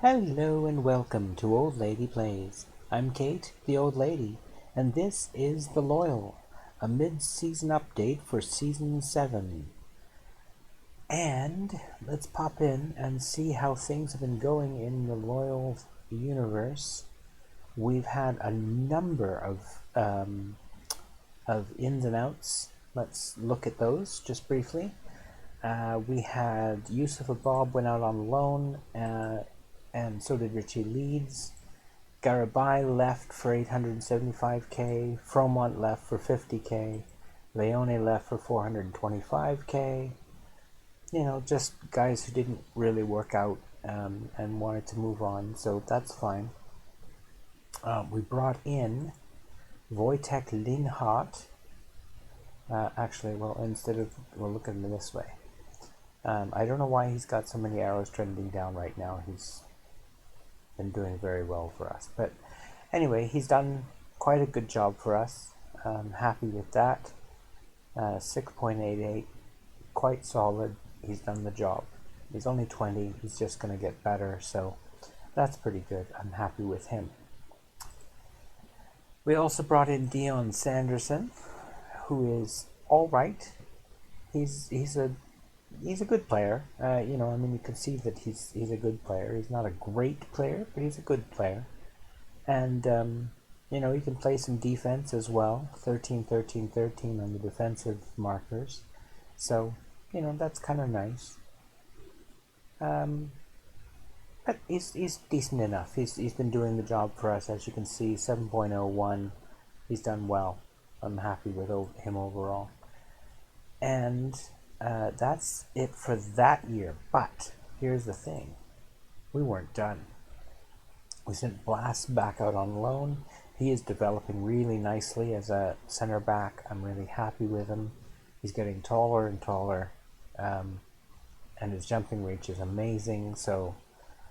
Hello and welcome to Old Lady Plays. I'm Kate, the Old Lady, and this is The Loyal, a mid-season update for Season 7. And let's pop in and see how things have been going in the Loyal universe. We've had a number of ins and outs. Let's look at those just briefly. We had Yusuf Bob went out on loan, and so did Richie Leeds. Garabai left for 875k, Fromont left for 50k, Leone left for 425k. You know, just guys who didn't really work out and wanted to move on, so that's fine. We brought in Wojtek Linhart. We'll look at him this way. I don't know why he's got so many arrows trending down right now. He's been doing very well for us. But anyway, he's done quite a good job for us. I'm happy with that. 6.88, quite solid. He's done the job. He's only 20. He's just going to get better. So that's pretty good. I'm happy with him. We also brought in Dion Sanderson, who is all right. He's a good player. You can see that he's a good player. He's not a great player, but he's a good player. And, he can play some defense as well. 13, 13, 13 on the defensive markers. So, that's kind of nice. But he's decent enough. He's been doing the job for us, as you can see. 7.01. He's done well. I'm happy with him overall. And that's it for that year. But here's the thing. We weren't done. We sent Blast back out on loan. He is developing really nicely as a center back. I'm really happy with him. He's getting taller and taller. And his jumping reach is amazing. So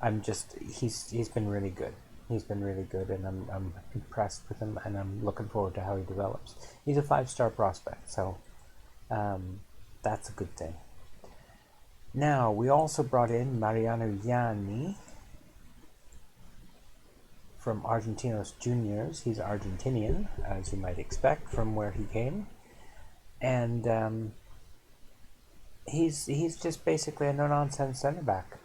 he's been really good. He's been really good, and I'm impressed with him, and I'm looking forward to how he develops. He's a 5-star prospect, so that's a good thing. Now, we also brought in Mariano Yani from Argentinos Juniors. He's Argentinian, as you might expect from where he came. And he's just basically a no-nonsense center back.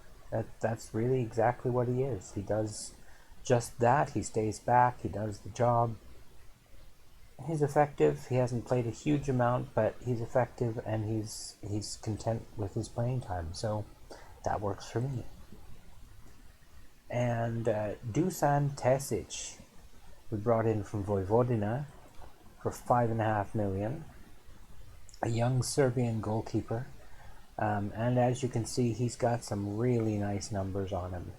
That's really exactly what he is. He does just that. He stays back. He does the job. He's effective. He hasn't played a huge amount, but he's effective, and he's content with his playing time. So that works for me. And Dusan Tesic, we brought in from Vojvodina for 5.5 million. A young Serbian goalkeeper. And as you can see, he's got some really nice numbers on him.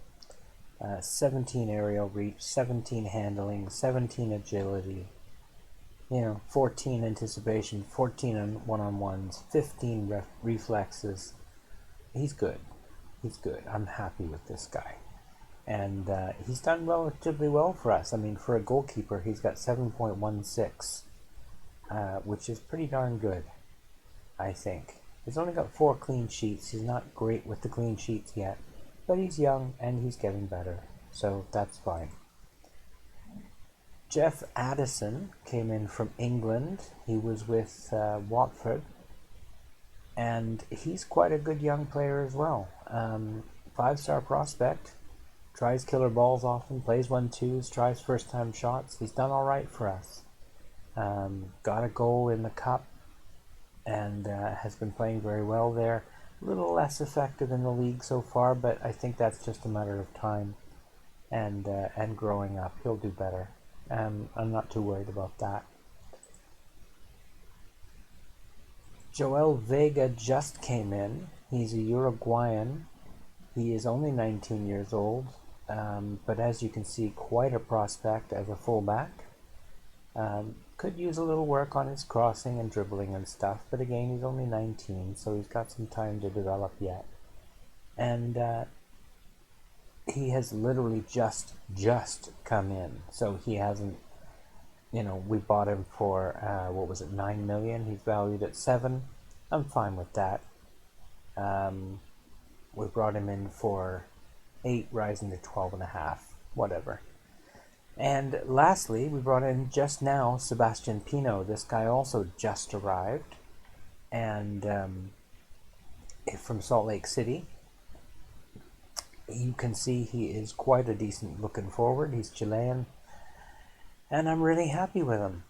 17 aerial reach, 17 handling, 17 agility, 14 anticipation, 14 on one-on-ones, 15 reflexes. He's good. He's good. I'm happy with this guy. And he's done relatively well for us. I mean, for a goalkeeper, he's got 7.16, which is pretty darn good, I think. He's only got 4 clean sheets. He's not great with the clean sheets yet. But he's young, and he's getting better. So that's fine. Jeff Addison came in from England. He was with Watford. And he's quite a good young player as well. 5-star prospect. Tries killer balls often. Plays 1-2s. Tries first-time shots. He's done all right for us. Got a goal in the cup. And has been playing very well there. A little less effective in the league so far, but I think that's just a matter of time and growing up. He'll do better. I'm not too worried about that. Joel Vega just came in. He's a Uruguayan. He is only 19 years old, but as you can see, quite a prospect as a fullback. Could use a little work on his crossing and dribbling and stuff, but again, he's only 19, so he's got some time to develop yet. And he has literally just come in, so he hasn't, we bought him for, 9 million? He's valued at 7. I'm fine with that. We brought him in for 8 rising to 12.5, whatever. And lastly, we brought in just now Sebastian Pino. This guy also just arrived, and from Salt Lake City. You can see he is quite a decent looking forward. He's Chilean, and I'm really happy with him.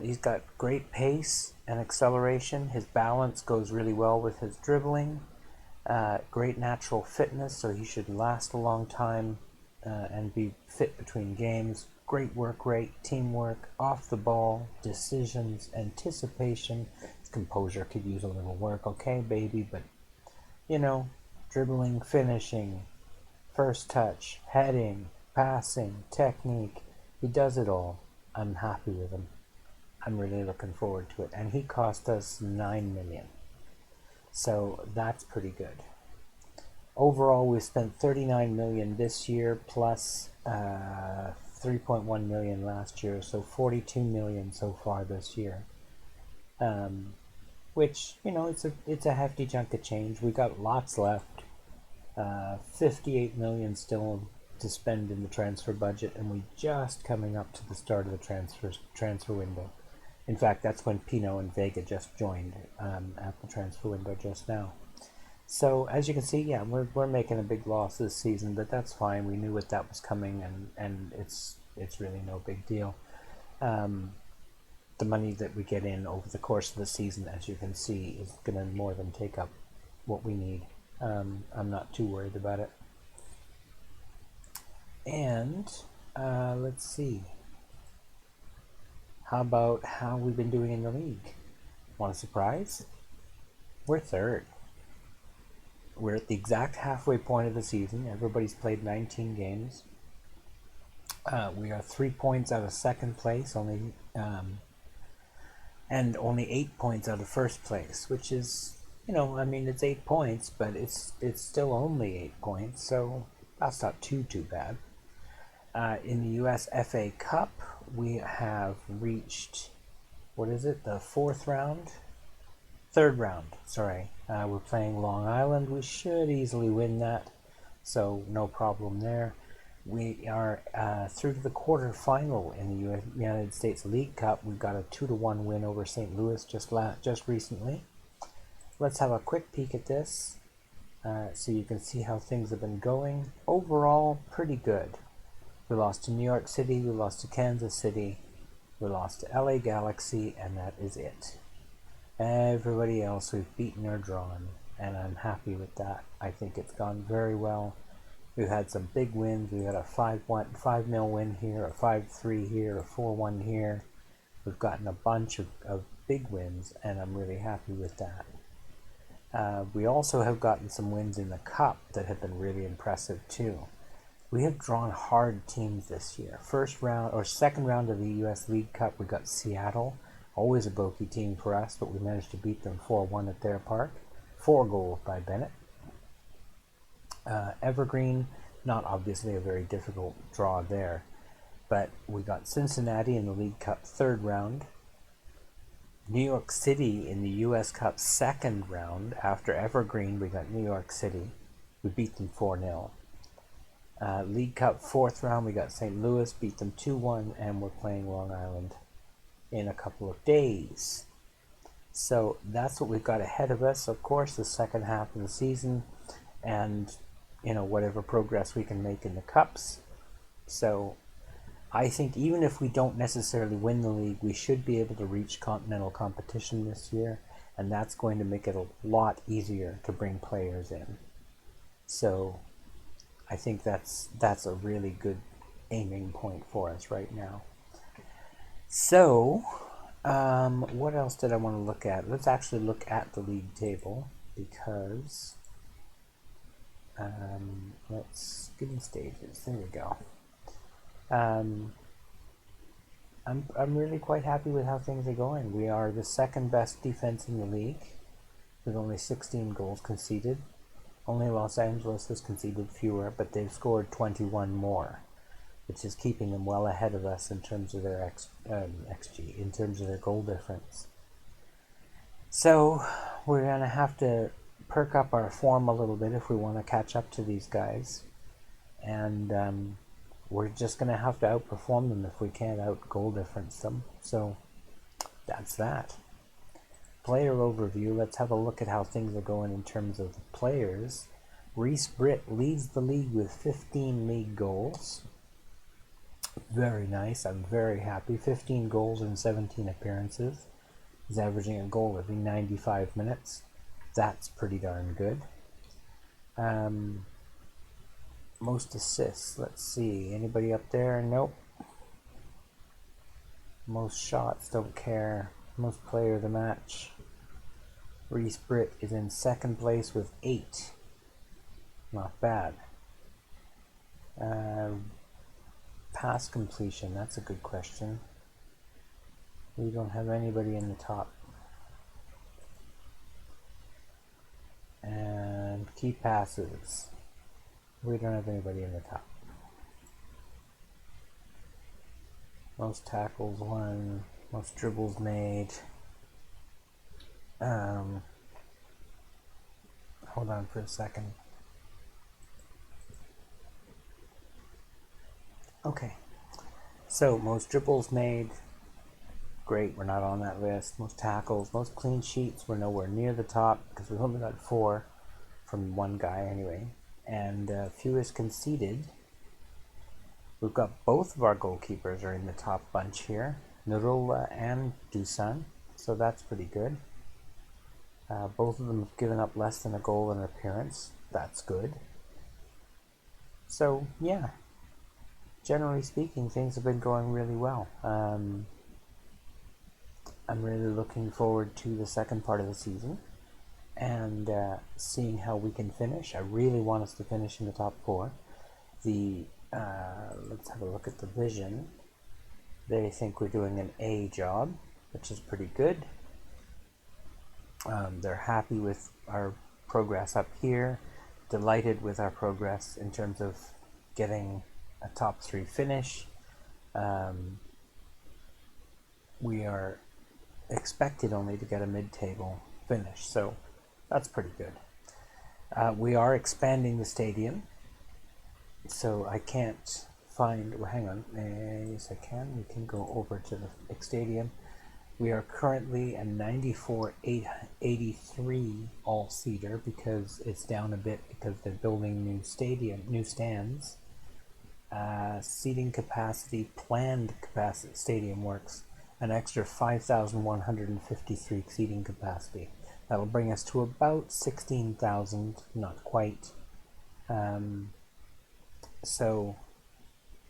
He's got great pace and acceleration. His balance goes really well with his dribbling. Great natural fitness, so he should last a long time and be fit between games. Great work rate, teamwork, off the ball, decisions, anticipation. His composure could use a little work, okay, baby, but dribbling, finishing, first touch, heading, passing, technique. He does it all. I'm happy with him. I'm really looking forward to it. And he cost us $9 million. So that's pretty good. Overall, we spent $39 million this year plus $3.1 million last year. So $42 million so far this year. Which, it's a hefty chunk of change. We got lots left. $58 million still to spend in the transfer budget, and we just coming up to the start of the transfer window. In fact, that's when Pino and Vega just joined at the transfer window just now. So as you can see, yeah, we're making a big loss this season, but that's fine. We knew that was coming, and it's really no big deal. The money that we get in over the course of the season, as you can see, is going to more than take up what we need. I'm not too worried about it. And let's see. How about how we've been doing in the league? Want a surprise? We're third. We're at the exact halfway point of the season. Everybody's played 19 games. We are 3 points out of second place, and only 8 points out of first place, which is, it's 8 points, but it's still only 8 points, so that's not too bad. In the USFA Cup, we have reached, the third round, sorry. We're playing Long Island. We should easily win that, so no problem there. We are through to the quarterfinal in the United States League Cup. We've got a 2-1 win over St. Louis just recently. Let's have a quick peek at this so you can see how things have been going. Overall, pretty good. We lost to New York City, we lost to Kansas City, we lost to LA Galaxy, and that is it. Everybody else we've beaten or drawn, and I'm happy with that. I think it's gone very well. We've had some big wins. We had a 5-0 win here, a 5-3 here, a 4-1 here. We've gotten a bunch of big wins, and I'm really happy with that. We also have gotten some wins in the Cup that have been really impressive too. We have drawn hard teams this year. Second round of the US League Cup, we got Seattle. Always a bogey team for us, but we managed to beat them 4-1 at their park. 4 goals by Bennett. Evergreen, not obviously a very difficult draw there, but we got Cincinnati in the League Cup third round. New York City in the US Cup second round. After Evergreen, we got New York City. We beat them 4-0. League Cup fourth round, we got St. Louis, beat them 2-1, and we're playing Long Island in a couple of days. So that's what we've got ahead of us. Of course, the second half of the season, and whatever progress we can make in the cups. So I think even if we don't necessarily win the league, we should be able to reach continental competition this year, and that's going to make it a lot easier to bring players in. So I think that's a really good aiming point for us right now. So what else did I want to look at? Let's actually look at the league table, because let's give me stages. There we go. I'm really quite happy with how things are going. We are the second best defense in the league with only 16 goals conceded. Only Los Angeles has conceded fewer, but they've scored 21 more, which is keeping them well ahead of us in terms of their XG, in terms of their goal difference. So we're going to have to perk up our form a little bit if we want to catch up to these guys. and we're just going to have to outperform them if we can't out-goal difference them. So that's that. Player overview. Let's have a look at how things are going in terms of the players. Reese Britt leads the league with 15 league goals. Very nice. I'm very happy. 15 goals in 17 appearances. He's averaging a goal every 95 minutes. That's pretty darn good. Most assists. Let's see. Anybody up there? Nope. Most shots. Don't care. Most player of the match. Reese Britt is in second place with 8. Not bad. Pass completion. That's a good question. We don't have anybody in the top. And key passes. We don't have anybody in the top. Most tackles won. Most dribbles made. Hold on for a second. Okay. So, most dribbles made. Great, we're not on that list. Most tackles, most clean sheets, we're nowhere near the top because we've only got 4 from one guy anyway. And fewest conceded. We've got both of our goalkeepers are in the top bunch here, Narola and Dusan, so that's pretty good. Both of them have given up less than a goal in appearance. That's good. So, yeah. Generally speaking, things have been going really well. I'm really looking forward to the second part of the season and seeing how we can finish. I really want us to finish in the top 4. Let's have a look at the vision. They think we're doing an A job, which is pretty good. They're happy with our progress up here, delighted with our progress in terms of getting a top 3 finish. We are expected only to get a mid-table finish, so that's pretty good. We are expanding the stadium, so I can't find, well, hang on, yes I can, we can go over to the stadium. We are currently a 94,883 all-seater because it's down a bit because they're building new stands. Seating capacity, planned capacity, stadium works, an extra 5,153 seating capacity. That'll bring us to about 16,000, not quite. So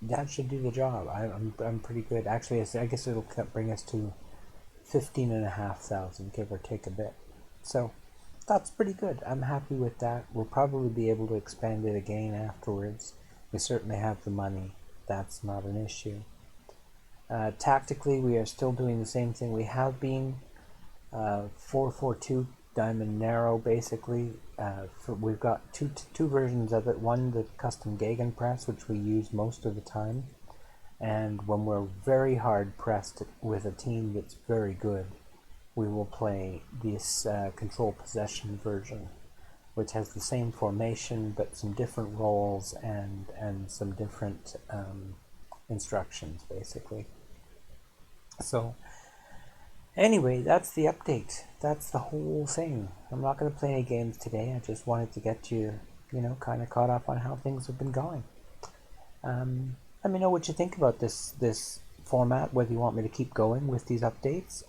that should do the job. I'm pretty good. Actually, I guess it'll bring us to 15,500, give or take a bit. So that's pretty good. I'm happy with that. We'll probably be able to expand it again afterwards. We certainly have the money. That's not an issue. Tactically, we are still doing the same thing we have been. 4-4-2 diamond narrow, basically. We've got two versions of it. One, the custom gegenpress, which we use most of the time. And when we're very hard pressed with a team that's very good, we will play this control possession version, which has the same formation but some different roles and some different instructions, basically. So anyway, that's the update. That's the whole thing. I'm not going to play any games today. I just wanted to get you, kind of caught up on how things have been going. Let me know what you think about this format, whether you want me to keep going with these updates.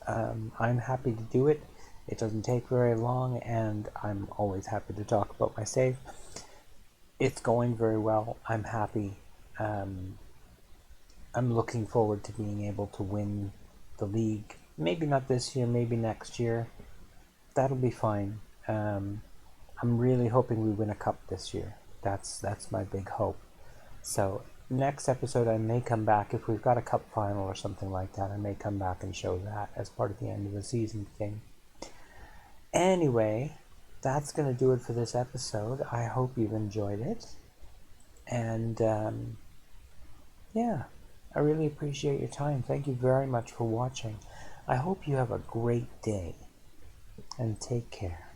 I'm happy to do it. It doesn't take very long, and I'm always happy to talk about my save. It's going very well. I'm happy. I'm looking forward to being able to win the league. Maybe not this year, maybe next year. That'll be fine. I'm really hoping we win a cup this year. That's my big hope. So next episode I may come back, if we've got a cup final or something like that, I may come back and show that as part of the end of the season thing. Anyway, that's going to do it for this episode. I hope you've enjoyed it. And yeah, I really appreciate your time. Thank you very much for watching. I hope you have a great day. And take care.